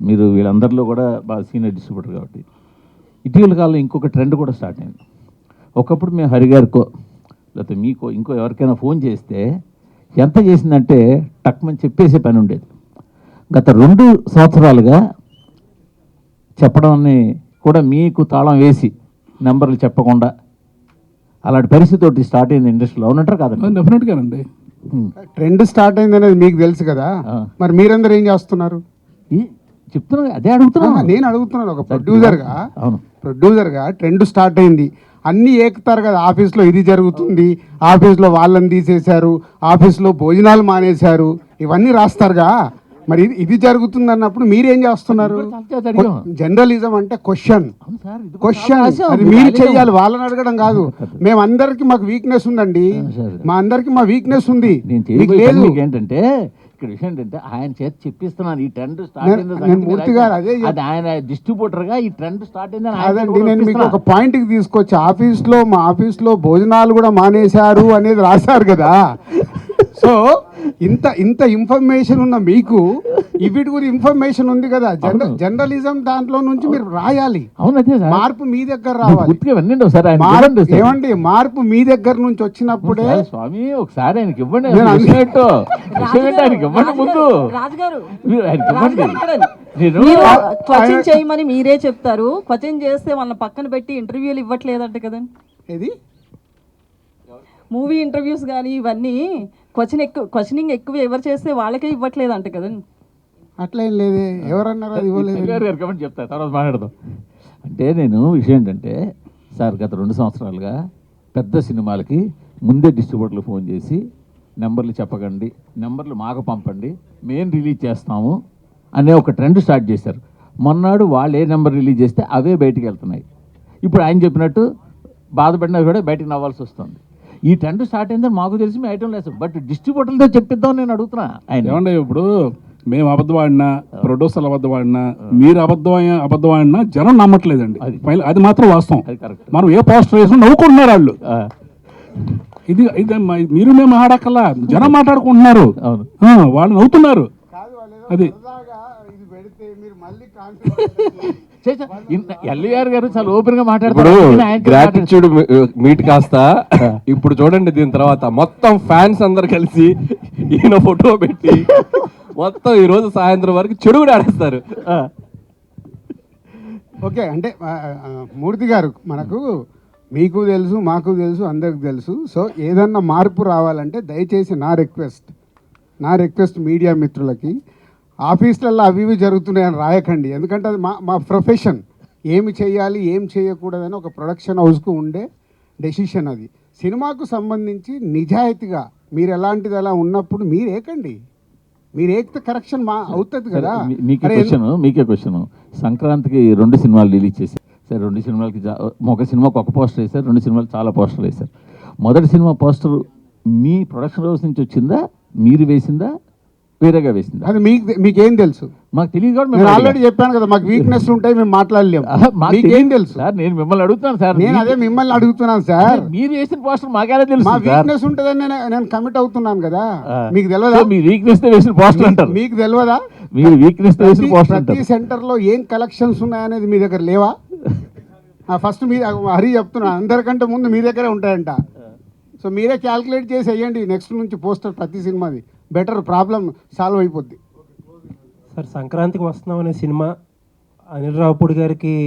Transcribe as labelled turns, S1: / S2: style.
S1: మీరు వీళ్ళందరిలో కూడా బాగా సీనియర్ డిస్ట్రిబ్యూటర్ కాబట్టి ఇటీవల కాలంలో ఇంకొక ట్రెండ్ కూడా స్టార్ట్ అయింది. ఒకప్పుడు మేము హరిగారికో లేకపోతే మీకో ఇంకో ఎవరికైనా ఫోన్ చేస్తే ఎంత చేసిందంటే టక్మని చెప్పేసే పని ఉండేది. గత 2 సంవత్సరాలుగా చెప్పడాన్ని కూడా మీకు తాళం వేసి నెంబర్లు చెప్పకుండా అలాంటి పరిస్థితి ఒకటి స్టార్ట్ అయింది ఇండస్ట్రీలో. అవునంటారు కాదండి?
S2: డెఫినెట్గానండి.
S3: ట్రెండ్ స్టార్ట్ అయింది అనేది మీకు తెలుసు కదా, మరి మీరందరూ ఏం చేస్తున్నారు?
S1: చెప్తున్నా, అదే అడుగుతున్నా.
S3: నేను అడుగుతున్నాను ఒక ప్రొడ్యూసర్గా.
S1: అవును,
S3: ప్రొడ్యూసర్గా ట్రెండ్ స్టార్ట్ అయింది, అన్నీ ఏకుతారు కదా. ఆఫీస్లో ఇది జరుగుతుంది, ఆఫీస్లో వాళ్ళని తీసేశారు, ఆఫీస్లో భోజనాలు మానేశారు, ఇవన్నీ రాస్తారుగా. మరి ఇది జరుగుతుంది అన్నప్పుడు మీరేం చేస్తున్నారు? జర్నలిజం అంటే క్వశ్చన్ అది మీరు చెయ్యాలి, వాళ్ళని అడగడం కాదు. మేమందరికి మాకు వీక్నెస్ ఉందండి, మా అందరికి మా వీక్నెస్ ఉంది.
S1: లేదు ఏంటంటే ఇక్కడ విషయం ఏంటంటే ఆయన చేత చెప్పిస్తున్నాను ఈ ట్రెండ్ స్టార్ట్ అయింది.
S3: మూర్తి గారు అదే
S1: ఆయన డిస్ట్రిబ్యూటర్ గా ఈ ట్రెండ్ స్టార్ట్ అయిందని
S3: అదండి. నేను మీకు ఒక పాయింట్ కి తీసుకొచ్చి మా ఆఫీస్లో భోజనాలు కూడా మానేశారు అనేది రాశారు కదా. సో ఇంత ఇన్ఫర్మేషన్ ఉన్న మీకు వీటి గురించి ఇన్ఫర్మేషన్ ఉంది కదా. జర్నలిజం దాంట్లో నుంచి మీరు రాయాలి. మార్పు మీ దగ్గర రావాలి. ఏమండి, మార్పు మీ దగ్గర నుంచి వచ్చినప్పుడే.
S1: స్వామి ఒకసారి ఆయనకి ఇవ్వండి, ముందు
S4: క్వశ్చన్ చేయమని మీరే చెప్తారు. క్వశ్చన్ చేస్తే వాళ్ళ పక్కన పెట్టి ఇంటర్వ్యూలు ఇవ్వట్లేదంట కదండి.
S3: ఇది
S4: మూవీ ఇంటర్వ్యూస్ కానీ ఇవన్నీ క్వశ్చనింగ్ ఎక్కువ ఎవరు చేస్తే వాళ్ళకే ఇవ్వట్లేదంట కదండి.
S3: అట్లా ఏం లేదే, ఎవరన్నారు అది ఇవ్వలేదు.
S1: చెప్తా, తర్వాత మాట్లాడదాం. అంటే నేను విషయం ఏంటంటే సార్, గత 2 సంవత్సరాలుగా పెద్ద సినిమాలకి ముందే డిస్ట్రిబ్యూటర్లు ఫోన్ చేసి నెంబర్లు చెప్పకండి, నెంబర్లు మాకు పంపండి, మేము రిలీజ్ చేస్తాము అనే ఒక ట్రెండ్ స్టార్ట్ చేశారు. మొన్నాడు వాళ్ళు ఏ నెంబర్ రిలీజ్ చేస్తే అవే బయటికి వెళ్తున్నాయి. ఇప్పుడు ఆయన చెప్పినట్టు బాధపడినా కూడా బయటకు నవ్వాల్సి వస్తుంది. ఈ ట్రెండ్ స్టార్ట్ అయిందని మాకు తెలిసి మేము ఐటమ్ లేదు, బట్ డిస్ట్రిబ్యూటర్లతో చెప్పిద్దాం నేను అడుగుతున్నా. ఆయన
S2: ఏమంటే ఇప్పుడు మేము అబద్ధం ఆడినా, ప్రొడ్యూసర్లు అబద్ధం ఆడినా, మీరు అబద్ధం ఆడినా జనం నమ్మట్లేదండి. అది మాత్రం వాస్తవం. మనం ఏ పోస్టర్ వేసినా నవ్వుకుంటున్నారు వాళ్ళు. ఇది మీరు మేము ఆడక్కల్లా, జనం మాట్లాడుకుంటున్నారు, వాళ్ళు నవ్వుతున్నారు. అది
S1: ఎల్ఈఆర్ గారు చాలా ఓపెన్ గా మాట్లాడతారు.
S5: గ్రాటిట్యూడ్ మీట్ కాస్త ఇప్పుడు చూడండి, దీని తర్వాత మొత్తం ఫ్యాన్స్ అందరు కలిసి ఈయన ఫోటో పెట్టి మొత్తం ఈ రోజు సాయంత్రం వరకు చెడు కూడా ఆడేస్తారు.
S3: ఓకే, అంటే మూర్తి గారు, మనకు మీకు తెలుసు, మాకు తెలుసు, అందరికి తెలుసు. సో ఏదన్నా మార్పు రావాలంటే దయచేసి నా రిక్వెస్ట్ మీడియా మిత్రులకి, ఆఫీసులలో అవి ఇవి జరుగుతున్నాయని రాయకండి. ఎందుకంటే అది మా ప్రొఫెషన్. ఏమి చేయాలి, ఏం చేయకూడదని ఒక ప్రొడక్షన్ హౌస్కు ఉండే డెసిషన్ అది. సినిమాకు సంబంధించి నిజాయితీగా మీరు ఎలాంటిది అలా ఉన్నప్పుడు మీరు ఏకండి, మీరు ఏకితే కరెక్షన్ అవుతుంది కదా.
S1: మీకే క్వశ్చన్, సంక్రాంతికి 2 సినిమాలు రిలీజ్ చేశారు సార్. 2 సినిమాలకి ఒక సినిమాకి ఒక పోస్టర్ వేశారు, 2 సినిమాలు చాలా పోస్టర్లు వేశారు. మొదటి సినిమా పోస్టర్ మీ ప్రొడక్షన్ హౌస్ నుంచి వచ్చిందా, మీరు వేసిందా, వేరేగా వేసిందా?
S3: అది మీకేం తెలుసు?
S1: మాకు తెలియదు.
S3: నేను ఆల్రెడీ చెప్పాను కదా, మాకు వీక్నెస్ ఉంటాయి, మేము మాట్లాడలేము. మీకేం తెలుసు
S1: సార్? నేను మిమ్మల్ని అడుగుతాను సార్.
S3: నేను అదే మిమ్మల్ని అడుగుతున్నాను సార్.
S1: మీరు వేసిన పోస్టర్ మాకేలా తెలుసు?
S3: మా వీక్నెస్ ఉంటుందని నేను కమిట్ అవుతున్నాను కదా. మీకు తెలియదా?
S1: మీ వీక్నెస్ తో వేసిన పోస్టర్ అంటారు.
S3: మీకు తెలియదా?
S1: మీరు వీక్నెస్ తో వేసిన పోస్టర్
S3: ప్రతి సెంటర్ లో ఏం కలెక్షన్స్ ఉన్నాయనేది మీ దగ్గర లేవా? ఫస్ట్ మీ హరి చెప్తున్నా, అందరికంటే ముందు మీ దగ్గరే ఉంటాయంట. సో మీరే క్యాల్కులేట్ చేసి వేయండి నెక్స్ట్ నుంచి పోస్టర్ ప్రతి సినిమాది. బెటర్, ప్రాబ్లం సాల్వ్ అయిపోద్ది.
S6: సార్, సంక్రాంతికి వస్తున్నాం అనే సినిమా అనిల్ రావుపూడి గారికి